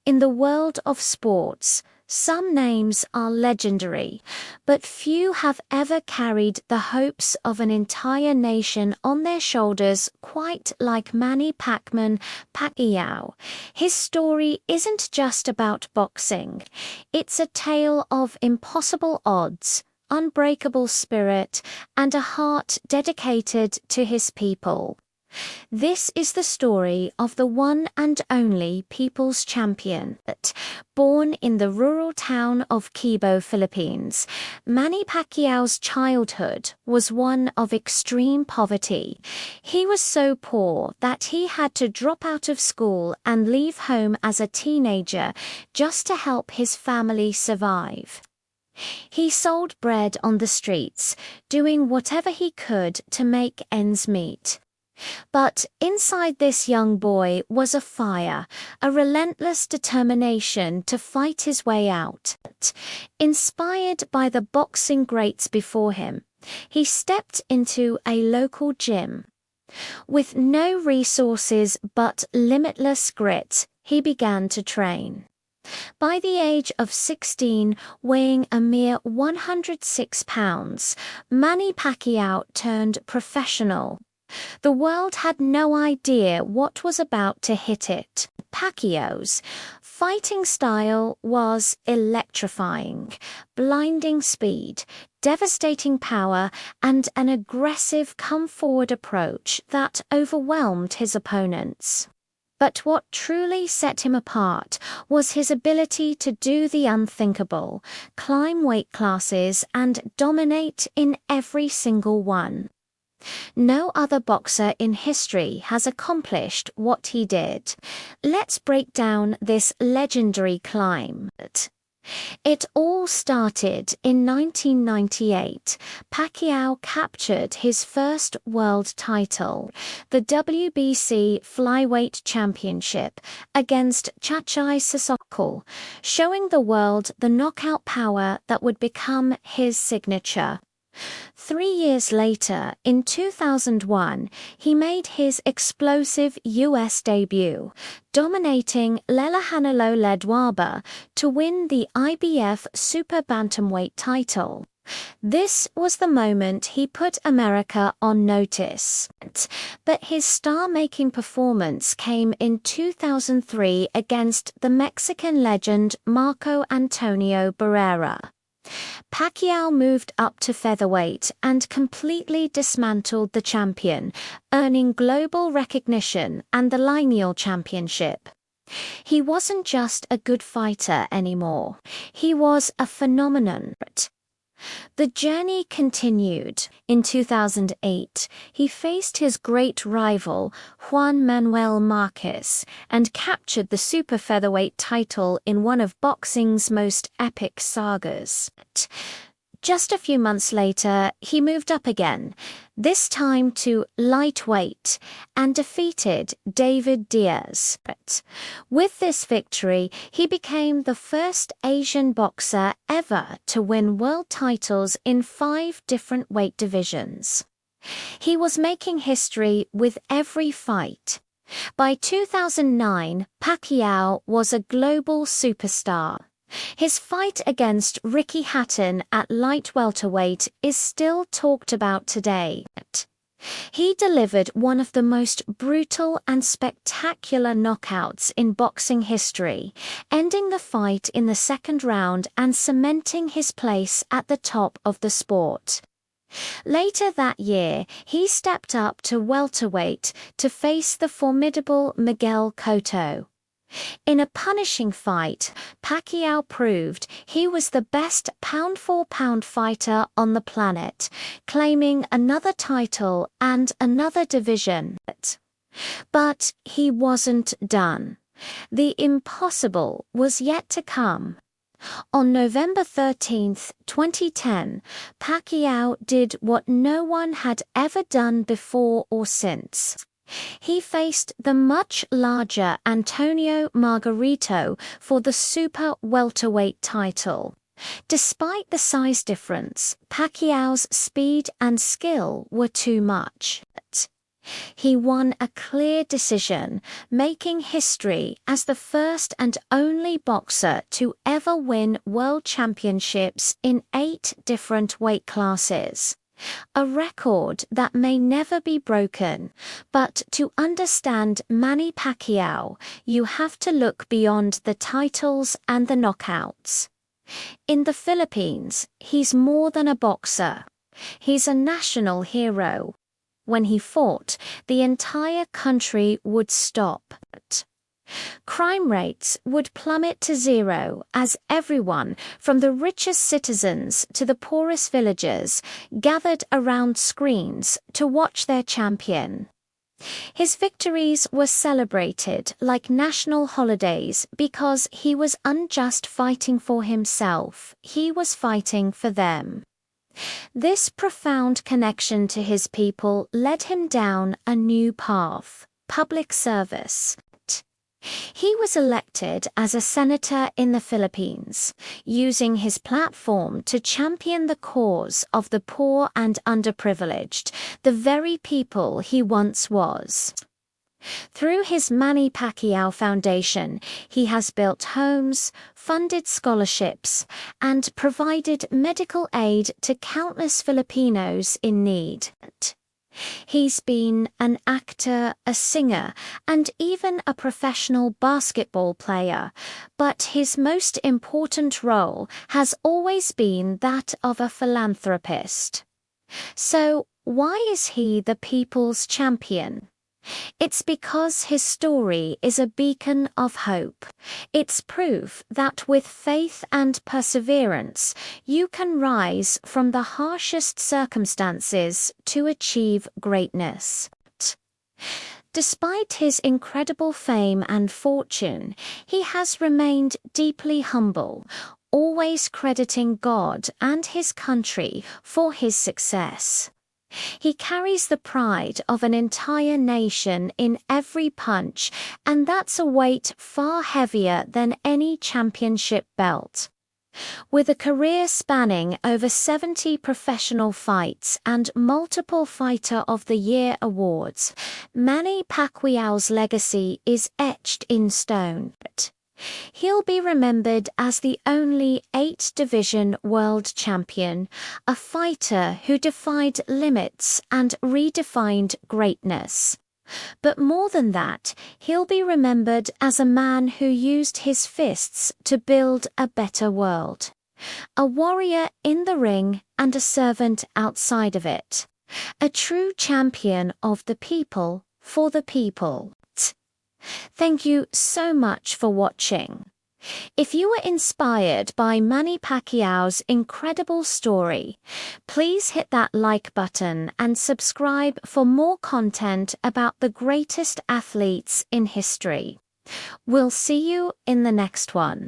In the world of sports, some names are legendary, but few have ever carried the hopes of an entire nation on their shoulders quite like Manny Pacquiao. His story isn't just about boxing. It's a tale of impossible odds, unbreakable spirit, and a heart dedicated to his people. This is the story of the one and only People's Champion. Born in the rural town of Quibo, Philippines, Manny Pacquiao's childhood was one of extreme poverty. He was so poor that he had to drop out of school and leave home as a teenager just to help his family survive. He sold bread on the streets, doing whatever he could to make ends meet. But inside this young boy was a fire, a relentless determination to fight his way out. Inspired by the boxing greats before him, he stepped into a local gym. With no resources but limitless grit, he began to train. By the age of 16, weighing a mere 106 pounds, Manny Pacquiao turned professional. The world had no idea what was about to hit it. Pacquiao's fighting style was electrifying, blinding speed, devastating power, and an aggressive come-forward approach that overwhelmed his opponents. But what truly set him apart was his ability to do the unthinkable, climb weight classes, and dominate in every single one. No other boxer in history has accomplished what he did. Let's break down this legendary climb. It all started in 1998. Pacquiao captured his first world title, the WBC Flyweight Championship, against Chachai Sissoko, showing the world the knockout power that would become his signature. 3 years later, in 2001, he made his explosive US debut, dominating Lelehanelo Ledwaba to win the IBF Super Bantamweight title. This was the moment he put America on notice. But his star-making performance came in 2003 against the Mexican legend Marco Antonio Barrera. Pacquiao moved up to featherweight and completely dismantled the champion, earning global recognition and the lineal championship. He wasn't just a good fighter anymore. He was a phenomenon. The journey continued. In 2008, he faced his great rival, Juan Manuel Marquez, and captured the super featherweight title in one of boxing's most epic sagas. Just a few months later, he moved up again, this time to lightweight, and defeated David Diaz. With this victory, he became the first Asian boxer ever to win world titles in 5 different weight divisions. He was making history with every fight. By 2009, Pacquiao was a global superstar. His fight against Ricky Hatton at light welterweight is still talked about today. He delivered one of the most brutal and spectacular knockouts in boxing history, ending the fight in the second round and cementing his place at the top of the sport. Later that year, he stepped up to welterweight to face the formidable Miguel Cotto. In a punishing fight, Pacquiao proved he was the best pound-for-pound fighter on the planet, claiming another title and another division. But he wasn't done. The impossible was yet to come. On November 13, 2010, Pacquiao did what no one had ever done before or since. He faced the much larger Antonio Margarito for the super welterweight title. Despite the size difference, Pacquiao's speed and skill were too much. He won a clear decision, making history as the first and only boxer to ever win world championships in 8 different weight classes. A record that may never be broken, but to understand Manny Pacquiao, you have to look beyond the titles and the knockouts. In the Philippines, he's more than a boxer. He's a national hero. When he fought, the entire country would stop. Crime rates would plummet to zero as everyone, from the richest citizens to the poorest villagers, gathered around screens to watch their champion. His victories were celebrated like national holidays because he was unjust fighting for himself, he was fighting for them. This profound connection to his people led him down a new path: public service. He was elected as a senator in the Philippines, using his platform to champion the cause of the poor and underprivileged, the very people he once was. Through his Manny Pacquiao Foundation, he has built homes, funded scholarships, and provided medical aid to countless Filipinos in need. He's been an actor, a singer, and even a professional basketball player, but his most important role has always been that of a philanthropist. So, why is he the people's champion? It's because his story is a beacon of hope. It's proof that with faith and perseverance, you can rise from the harshest circumstances to achieve greatness. Despite his incredible fame and fortune, he has remained deeply humble, always crediting God and his country for his success. He carries the pride of an entire nation in every punch, and that's a weight far heavier than any championship belt. With a career spanning over 70 professional fights and multiple Fighter of the Year awards, Manny Pacquiao's legacy is etched in stone. He'll be remembered as the only 8-division world champion, a fighter who defied limits and redefined greatness. But more than that, he'll be remembered as a man who used his fists to build a better world. A warrior in the ring and a servant outside of it. A true champion of the people for the people. Thank you so much for watching. If you were inspired by Manny Pacquiao's incredible story, please hit that like button and subscribe for more content about the greatest athletes in history. We'll see you in the next one.